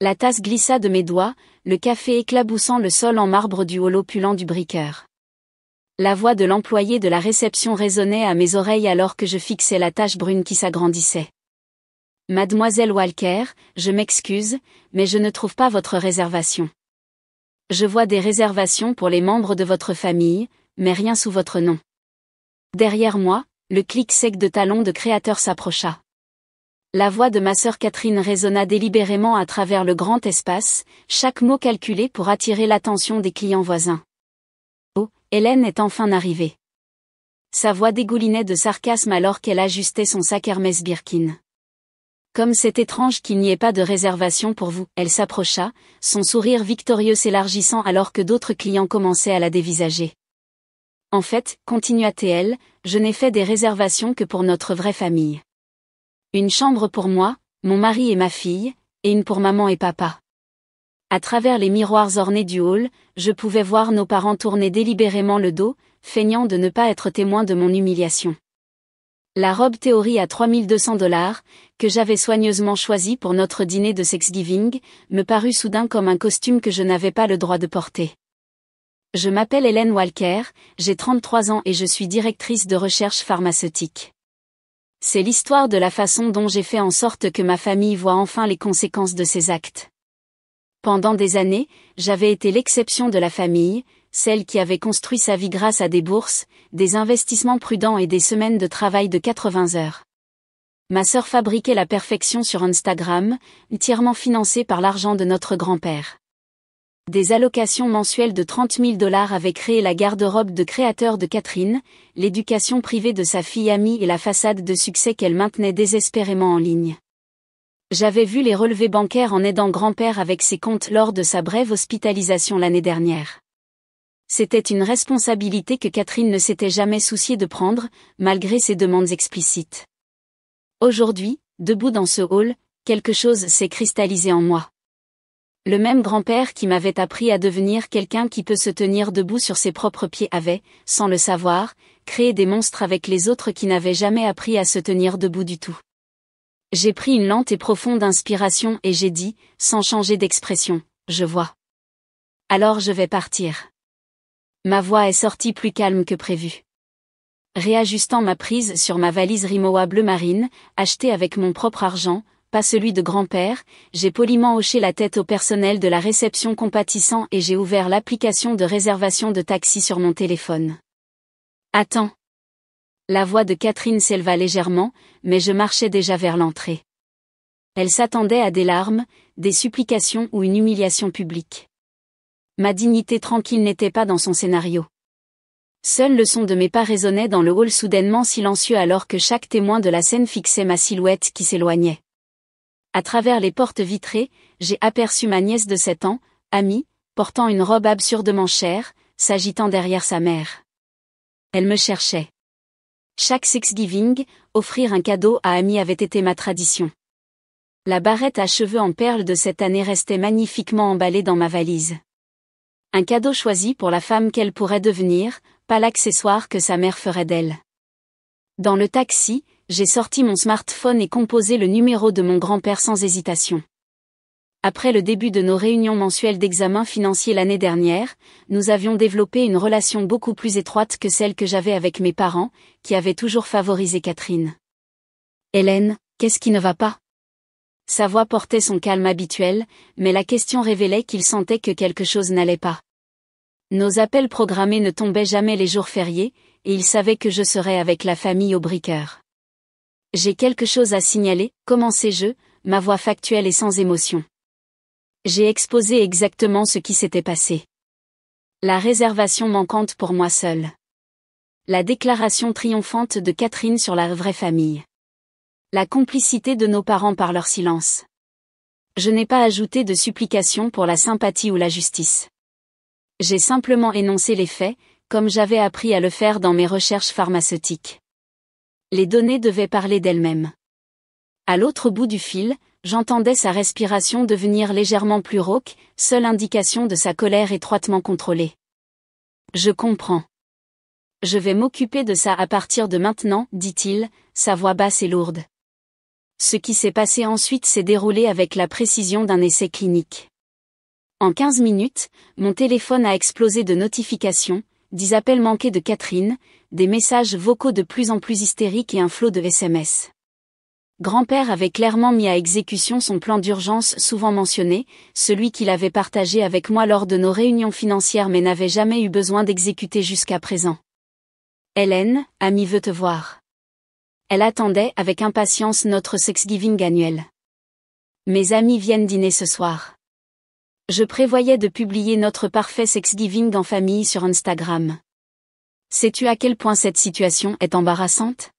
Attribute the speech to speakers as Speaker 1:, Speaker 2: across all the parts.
Speaker 1: La tasse glissa de mes doigts, le café éclaboussant le sol en marbre du hall opulent du briqueur. La voix de l'employé de la réception résonnait à mes oreilles alors que je fixais la tache brune qui s'agrandissait. Mademoiselle Walker, je m'excuse, mais je ne trouve pas votre réservation. Je vois des réservations pour les membres de votre famille, mais rien sous votre nom. Derrière moi, le clic sec de talons de créateur s'approcha. La voix de ma sœur Catherine résonna délibérément à travers le grand espace, chaque mot calculé pour attirer l'attention des clients voisins. Oh, Hélène est enfin arrivée. Sa voix dégoulinait de sarcasme alors qu'elle ajustait son sac Hermès Birkin. Comme c'est étrange qu'il n'y ait pas de réservation pour vous, elle s'approcha, son sourire victorieux s'élargissant alors que d'autres clients commençaient à la dévisager. En fait, continua-t-elle, je n'ai fait des réservations que pour notre vraie famille. Une chambre pour moi, mon mari et ma fille, et une pour maman et papa. À travers les miroirs ornés du hall, je pouvais voir nos parents tourner délibérément le dos, feignant de ne pas être témoins de mon humiliation. La robe théorie à $3200, que j'avais soigneusement choisie pour notre dîner de Thanksgiving, me parut soudain comme un costume que je n'avais pas le droit de porter. Je m'appelle Hélène Walker, j'ai 33 ans et je suis directrice de recherche pharmaceutique. C'est l'histoire de la façon dont j'ai fait en sorte que ma famille voit enfin les conséquences de ses actes. Pendant des années, j'avais été l'exception de la famille, celle qui avait construit sa vie grâce à des bourses, des investissements prudents et des semaines de travail de 80 heures. Ma sœur fabriquait la perfection sur Instagram, entièrement financée par l'argent de notre grand-père. Des allocations mensuelles de $30 000 avaient créé la garde-robe de créateur de Catherine, l'éducation privée de sa fille amie et la façade de succès qu'elle maintenait désespérément en ligne. J'avais vu les relevés bancaires en aidant grand-père avec ses comptes lors de sa brève hospitalisation l'année dernière. C'était une responsabilité que Catherine ne s'était jamais souciée de prendre, malgré ses demandes explicites. Aujourd'hui, debout dans ce hall, quelque chose s'est cristallisé en moi. Le même grand-père qui m'avait appris à devenir quelqu'un qui peut se tenir debout sur ses propres pieds avait, sans le savoir, créé des monstres avec les autres qui n'avaient jamais appris à se tenir debout du tout. J'ai pris une lente et profonde inspiration et j'ai dit, sans changer d'expression, je vois. Alors je vais partir. Ma voix est sortie plus calme que prévu. Réajustant ma prise sur ma valise Rimowa bleu marine, achetée avec mon propre argent, pas celui de grand-père, j'ai poliment hoché la tête au personnel de la réception compatissant et j'ai ouvert l'application de réservation de taxi sur mon téléphone. Attends. La voix de Catherine s'éleva légèrement, mais je marchais déjà vers l'entrée. Elle s'attendait à des larmes, des supplications ou une humiliation publique. Ma dignité tranquille n'était pas dans son scénario. Seul le son de mes pas résonnait dans le hall soudainement silencieux alors que chaque témoin de la scène fixait ma silhouette qui s'éloignait. À travers les portes vitrées, j'ai aperçu ma nièce de 7 ans, Amy, portant une robe absurdement chère, s'agitant derrière sa mère. Elle me cherchait. Chaque Thanksgiving, offrir un cadeau à Amy avait été ma tradition. La barrette à cheveux en perles de cette année restait magnifiquement emballée dans ma valise. Un cadeau choisi pour la femme qu'elle pourrait devenir, pas l'accessoire que sa mère ferait d'elle. Dans le taxi, j'ai sorti mon smartphone et composé le numéro de mon grand-père sans hésitation. Après le début de nos réunions mensuelles d'examen financier l'année dernière, nous avions développé une relation beaucoup plus étroite que celle que j'avais avec mes parents, qui avaient toujours favorisé Catherine. Hélène, qu'est-ce qui ne va pas ? Sa voix portait son calme habituel, mais la question révélait qu'il sentait que quelque chose n'allait pas. Nos appels programmés ne tombaient jamais les jours fériés, et il savait que je serais avec la famille au briqueur. J'ai quelque chose à signaler, commençai-je, ma voix factuelle et sans émotion. J'ai exposé exactement ce qui s'était passé. La réservation manquante pour moi seule. La déclaration triomphante de Catherine sur la vraie famille. La complicité de nos parents par leur silence. Je n'ai pas ajouté de supplication pour la sympathie ou la justice. J'ai simplement énoncé les faits, comme j'avais appris à le faire dans mes recherches pharmaceutiques. Les données devaient parler d'elles-mêmes. À l'autre bout du fil, j'entendais sa respiration devenir légèrement plus rauque, seule indication de sa colère étroitement contrôlée. Je comprends. Je vais m'occuper de ça à partir de maintenant, dit-il, sa voix basse et lourde. Ce qui s'est passé ensuite s'est déroulé avec la précision d'un essai clinique. En 15 minutes, mon téléphone a explosé de notifications, 10 appels manqués de Catherine, des messages vocaux de plus en plus hystériques et un flot de SMS. Grand-père avait clairement mis à exécution son plan d'urgence souvent mentionné, celui qu'il avait partagé avec moi lors de nos réunions financières mais n'avait jamais eu besoin d'exécuter jusqu'à présent. Hélène, amie veut te voir. Elle attendait avec impatience notre Thanksgiving annuel. Mes amis viennent dîner ce soir. Je prévoyais de publier notre parfait Thanksgiving en famille sur Instagram. Sais-tu à quel point cette situation est embarrassante?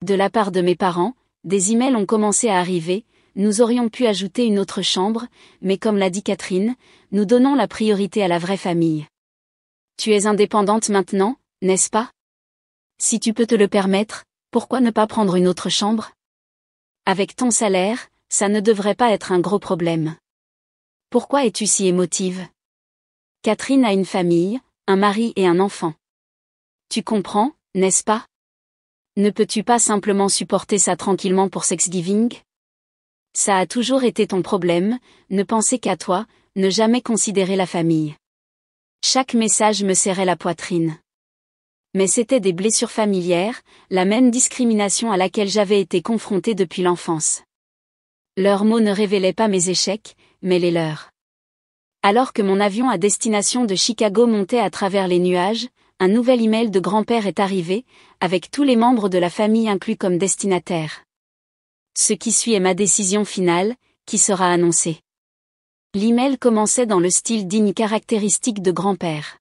Speaker 1: De la part de mes parents, des emails ont commencé à arriver, nous aurions pu ajouter une autre chambre, mais comme l'a dit Catherine, nous donnons la priorité à la vraie famille. Tu es indépendante maintenant, n'est-ce pas? Si tu peux te le permettre, pourquoi ne pas prendre une autre chambre? Avec ton salaire, ça ne devrait pas être un gros problème. Pourquoi es-tu si émotive? Catherine a une famille, un mari et un enfant. Tu comprends, n'est-ce pas? Ne peux-tu pas simplement supporter ça tranquillement pour Thanksgiving? Ça a toujours été ton problème, ne penser qu'à toi, ne jamais considérer la famille. Chaque message me serrait la poitrine. Mais c'était des blessures familières, la même discrimination à laquelle j'avais été confrontée depuis l'enfance. Leurs mots ne révélaient pas mes échecs, mais les leurs. Alors que mon avion à destination de Chicago montait à travers les nuages, un nouvel email de grand-père est arrivé, avec tous les membres de la famille inclus comme destinataires. Ce qui suit est ma décision finale, qui sera annoncée. L'email commençait dans le style digne caractéristique de grand-père.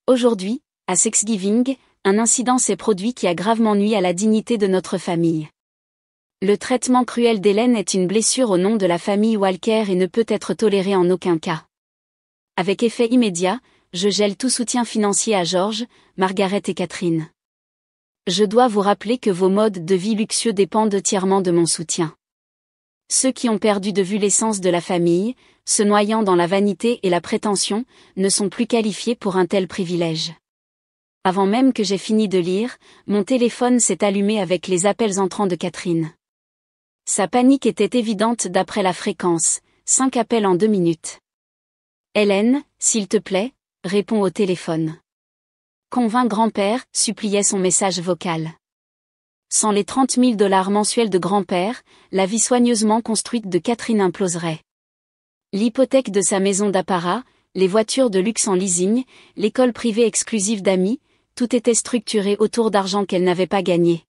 Speaker 1: Aujourd'hui, à Thanksgiving, un incident s'est produit qui a gravement nui à la dignité de notre famille. Le traitement cruel d'Hélène est une blessure au nom de la famille Walker et ne peut être toléré en aucun cas. Avec effet immédiat, je gèle tout soutien financier à George, Margaret et Catherine. Je dois vous rappeler que vos modes de vie luxueux dépendent entièrement de mon soutien. Ceux qui ont perdu de vue l'essence de la famille, se noyant dans la vanité et la prétention, ne sont plus qualifiés pour un tel privilège. Avant même que j'aie fini de lire, mon téléphone s'est allumé avec les appels entrants de Catherine. Sa panique était évidente d'après la fréquence, 5 appels en 2 minutes. Hélène, s'il te plaît, réponds au téléphone. Convainc grand-père, suppliait son message vocal. Sans les 30 000 $ mensuels de grand-père, la vie soigneusement construite de Catherine imploserait. L'hypothèque de sa maison d'apparat, les voitures de luxe en leasing, l'école privée exclusive d'amis, tout était structuré autour d'argent qu'elle n'avait pas gagné.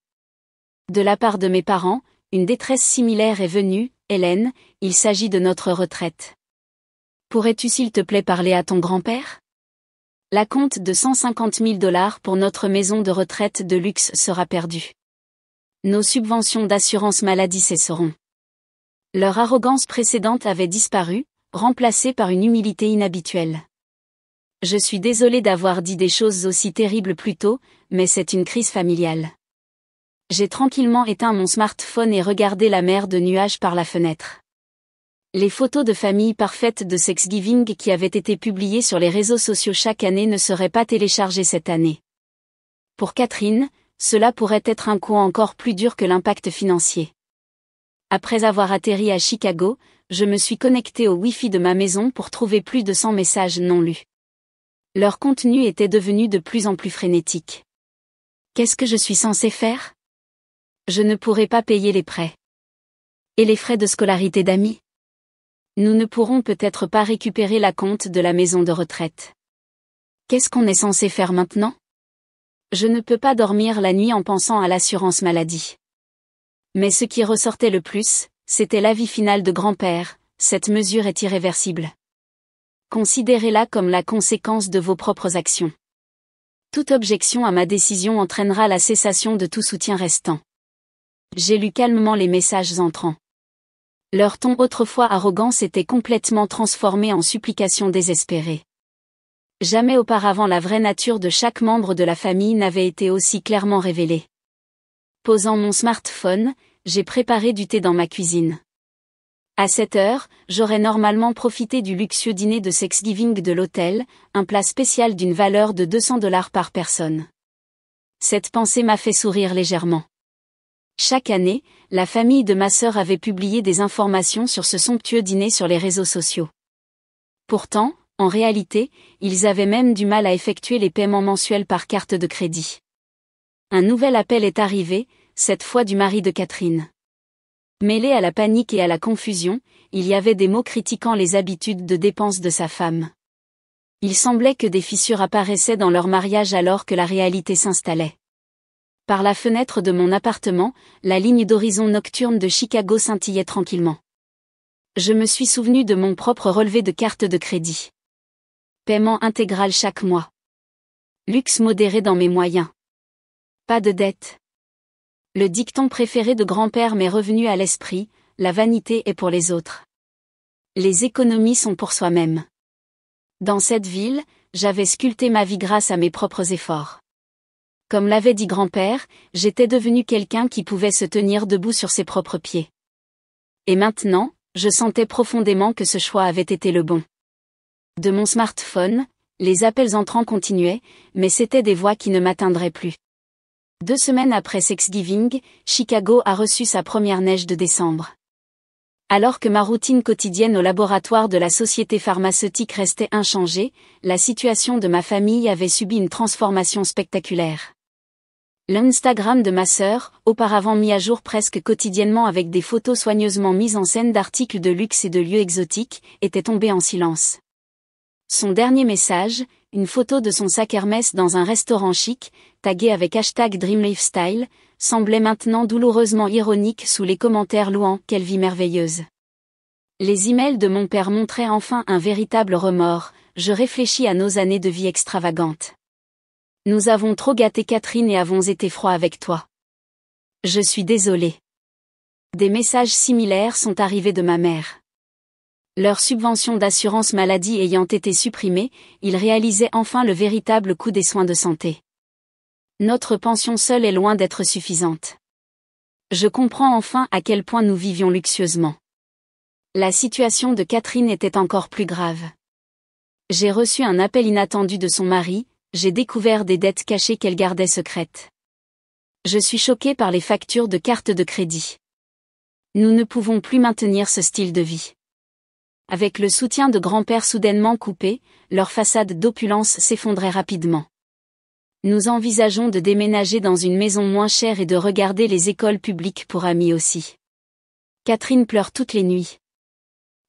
Speaker 1: De la part de mes parents, une détresse similaire est venue, Hélène, il s'agit de notre retraite. Pourrais-tu s'il te plaît parler à ton grand-père? L'acompte de 150 000 $ pour notre maison de retraite de luxe sera perdu. Nos subventions d'assurance maladie cesseront. Leur arrogance précédente avait disparu, remplacée par une humilité inhabituelle. Je suis désolée d'avoir dit des choses aussi terribles plus tôt, mais c'est une crise familiale. J'ai tranquillement éteint mon smartphone et regardé la mer de nuages par la fenêtre. Les photos de famille parfaite de Thanksgiving qui avaient été publiées sur les réseaux sociaux chaque année ne seraient pas téléchargées cette année. Pour Catherine, cela pourrait être un coup encore plus dur que l'impact financier. Après avoir atterri à Chicago, je me suis connectée au Wi-Fi de ma maison pour trouver plus de 100 messages non lus. Leur contenu était devenu de plus en plus frénétique. Qu'est-ce que je suis censée faire? Je ne pourrai pas payer les prêts. Et les frais de scolarité d'amis? Nous ne pourrons peut-être pas récupérer l'acompte de la maison de retraite. Qu'est-ce qu'on est censé faire maintenant? Je ne peux pas dormir la nuit en pensant à l'assurance maladie. Mais ce qui ressortait le plus, c'était l'avis final de grand-père, cette mesure est irréversible. Considérez-la comme la conséquence de vos propres actions. Toute objection à ma décision entraînera la cessation de tout soutien restant. J'ai lu calmement les messages entrants. Leur ton autrefois arrogant s'était complètement transformé en supplication désespérée. Jamais auparavant la vraie nature de chaque membre de la famille n'avait été aussi clairement révélée. Posant mon smartphone, j'ai préparé du thé dans ma cuisine. À cette heure, j'aurais normalement profité du luxueux dîner de Thanksgiving de l'hôtel, un plat spécial d'une valeur de 200 $ par personne. Cette pensée m'a fait sourire légèrement. Chaque année, la famille de ma sœur avait publié des informations sur ce somptueux dîner sur les réseaux sociaux. Pourtant, en réalité, ils avaient même du mal à effectuer les paiements mensuels par carte de crédit. Un nouvel appel est arrivé, cette fois du mari de Catherine. Mêlé à la panique et à la confusion, il y avait des mots critiquant les habitudes de dépenses de sa femme. Il semblait que des fissures apparaissaient dans leur mariage alors que la réalité s'installait. Par la fenêtre de mon appartement, la ligne d'horizon nocturne de Chicago scintillait tranquillement. Je me suis souvenu de mon propre relevé de carte de crédit. Paiement intégral chaque mois. Luxe modéré dans mes moyens. Pas de dette. Le dicton préféré de grand-père m'est revenu à l'esprit, la vanité est pour les autres. Les économies sont pour soi-même. Dans cette ville, j'avais sculpté ma vie grâce à mes propres efforts. Comme l'avait dit grand-père, j'étais devenu quelqu'un qui pouvait se tenir debout sur ses propres pieds. Et maintenant, je sentais profondément que ce choix avait été le bon. De mon smartphone, les appels entrants continuaient, mais c'étaient des voix qui ne m'atteindraient plus. 2 semaines après Thanksgiving, Chicago a reçu sa première neige de décembre. Alors que ma routine quotidienne au laboratoire de la société pharmaceutique restait inchangée, la situation de ma famille avait subi une transformation spectaculaire. L'Instagram de ma sœur, auparavant mis à jour presque quotidiennement avec des photos soigneusement mises en scène d'articles de luxe et de lieux exotiques, était tombée en silence. Son dernier message, une photo de son sac Hermès dans un restaurant chic, tagué avec #DreamLifestyle, semblait maintenant douloureusement ironique sous les commentaires louant « Quelle vie merveilleuse ». Les emails de mon père montraient enfin un véritable remords, je réfléchis à nos années de vie extravagantes. Nous avons trop gâté Catherine et avons été froids avec toi. Je suis désolé. Des messages similaires sont arrivés de ma mère. Leur subvention d'assurance maladie ayant été supprimée, ils réalisaient enfin le véritable coût des soins de santé. Notre pension seule est loin d'être suffisante. Je comprends enfin à quel point nous vivions luxueusement. La situation de Catherine était encore plus grave. J'ai reçu un appel inattendu de son mari, j'ai découvert des dettes cachées qu'elle gardait secrètes. Je suis choquée par les factures de carte de crédit. Nous ne pouvons plus maintenir ce style de vie. Avec le soutien de grand-père soudainement coupé, leur façade d'opulence s'effondrait rapidement. Nous envisageons de déménager dans une maison moins chère et de regarder les écoles publiques pour amis aussi. Catherine pleure toutes les nuits.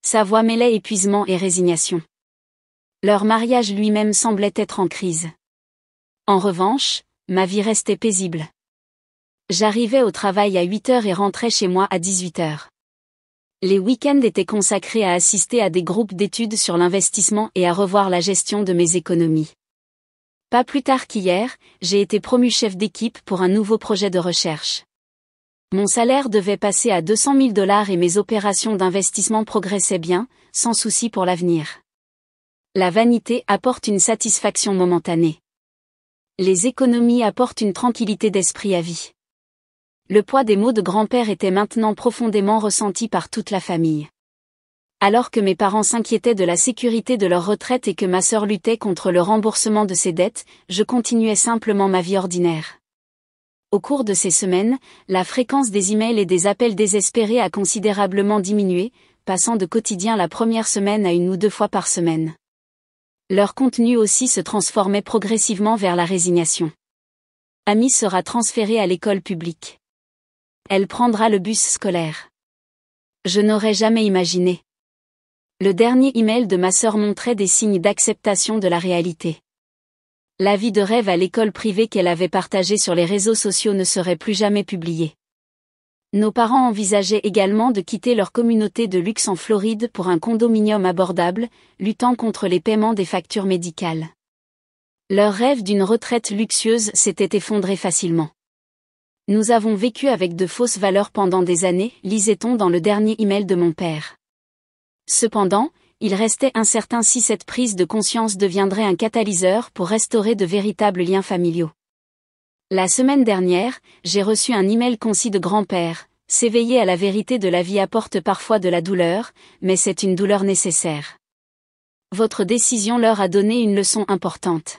Speaker 1: Sa voix mêlait épuisement et résignation. Leur mariage lui-même semblait être en crise. En revanche, ma vie restait paisible. J'arrivais au travail à 8h et rentrais chez moi à 18h. Les week-ends étaient consacrés à assister à des groupes d'études sur l'investissement et à revoir la gestion de mes économies. Pas plus tard qu'hier, j'ai été promu chef d'équipe pour un nouveau projet de recherche. Mon salaire devait passer à $200 000 et mes opérations d'investissement progressaient bien, sans souci pour l'avenir. La vanité apporte une satisfaction momentanée. Les économies apportent une tranquillité d'esprit à vie. Le poids des mots de grand-père était maintenant profondément ressenti par toute la famille. Alors que mes parents s'inquiétaient de la sécurité de leur retraite et que ma sœur luttait contre le remboursement de ses dettes, je continuais simplement ma vie ordinaire. Au cours de ces semaines, la fréquence des emails et des appels désespérés a considérablement diminué, passant de quotidien la première semaine à 1 ou 2 fois par semaine. Leur contenu aussi se transformait progressivement vers la résignation. Amy sera transférée à l'école publique. Elle prendra le bus scolaire. Je n'aurais jamais imaginé. Le dernier email de ma sœur montrait des signes d'acceptation de la réalité. La vie de rêve à l'école privée qu'elle avait partagée sur les réseaux sociaux ne serait plus jamais publiée. Nos parents envisageaient également de quitter leur communauté de luxe en Floride pour un condominium abordable, luttant contre les paiements des factures médicales. Leur rêve d'une retraite luxueuse s'était effondré facilement. Nous avons vécu avec de fausses valeurs pendant des années, lisait-on dans le dernier email de mon père. Cependant, il restait incertain si cette prise de conscience deviendrait un catalyseur pour restaurer de véritables liens familiaux. La semaine dernière, j'ai reçu un email concis de grand-père. S'éveiller à la vérité de la vie apporte parfois de la douleur, mais c'est une douleur nécessaire. Votre décision leur a donné une leçon importante.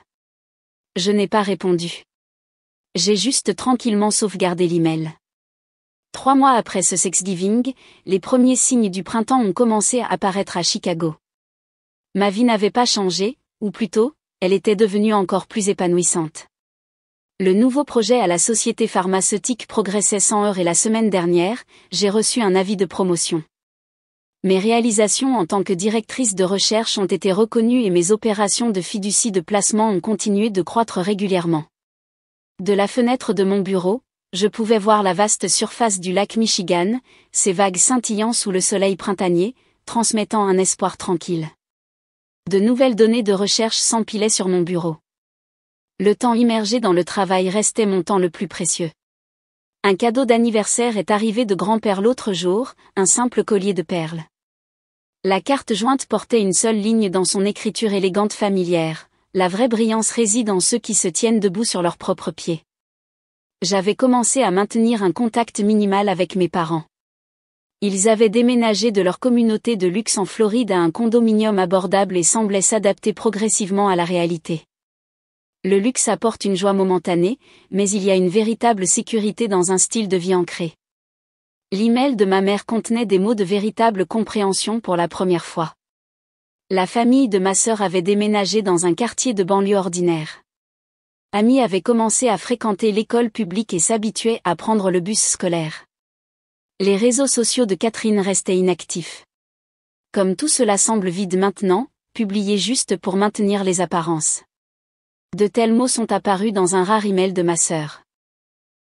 Speaker 1: Je n'ai pas répondu. J'ai juste tranquillement sauvegardé l'email. 3 mois après ce Thanksgiving, les premiers signes du printemps ont commencé à apparaître à Chicago. Ma vie n'avait pas changé, ou plutôt, elle était devenue encore plus épanouissante. Le nouveau projet à la société pharmaceutique progressait sans heurts et la semaine dernière, j'ai reçu un avis de promotion. Mes réalisations en tant que directrice de recherche ont été reconnues et mes opérations de fiducie de placement ont continué de croître régulièrement. De la fenêtre de mon bureau, je pouvais voir la vaste surface du lac Michigan, ses vagues scintillant sous le soleil printanier, transmettant un espoir tranquille. De nouvelles données de recherche s'empilaient sur mon bureau. Le temps immergé dans le travail restait mon temps le plus précieux. Un cadeau d'anniversaire est arrivé de grand-père l'autre jour, un simple collier de perles. La carte jointe portait une seule ligne dans son écriture élégante familière. La vraie brillance réside en ceux qui se tiennent debout sur leurs propres pieds. J'avais commencé à maintenir un contact minimal avec mes parents. Ils avaient déménagé de leur communauté de luxe en Floride à un condominium abordable et semblaient s'adapter progressivement à la réalité. Le luxe apporte une joie momentanée, mais il y a une véritable sécurité dans un style de vie ancré. L'email de ma mère contenait des mots de véritable compréhension pour la première fois. La famille de ma sœur avait déménagé dans un quartier de banlieue ordinaire. Amy avait commencé à fréquenter l'école publique et s'habituait à prendre le bus scolaire. Les réseaux sociaux de Catherine restaient inactifs. Comme tout cela semble vide maintenant, publié juste pour maintenir les apparences. De tels mots sont apparus dans un rare email de ma sœur.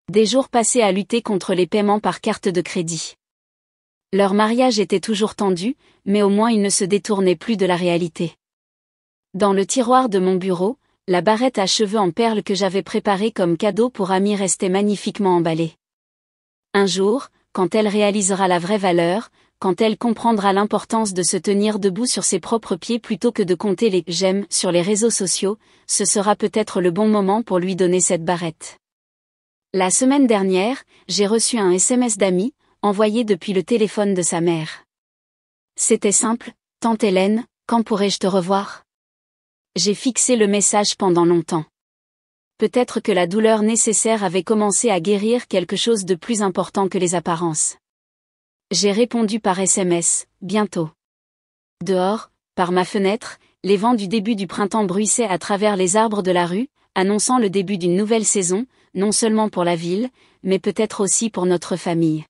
Speaker 1: Des jours passés à lutter contre les paiements par carte de crédit. Leur mariage était toujours tendu, mais au moins il ne se détournait plus de la réalité. Dans le tiroir de mon bureau, la barrette à cheveux en perles que j'avais préparée comme cadeau pour Amy restait magnifiquement emballée. Un jour, quand elle réalisera la vraie valeur, quand elle comprendra l'importance de se tenir debout sur ses propres pieds plutôt que de compter les « j'aime » sur les réseaux sociaux, ce sera peut-être le bon moment pour lui donner cette barrette. La semaine dernière, j'ai reçu un SMS d'Amy, envoyé depuis le téléphone de sa mère. C'était simple, « Tante Hélène, quand pourrais-je te revoir ?» J'ai fixé le message pendant longtemps. Peut-être que la douleur nécessaire avait commencé à guérir quelque chose de plus important que les apparences. J'ai répondu par SMS, bientôt. Dehors, par ma fenêtre, les vents du début du printemps bruissaient à travers les arbres de la rue, annonçant le début d'une nouvelle saison, non seulement pour la ville, mais peut-être aussi pour notre famille.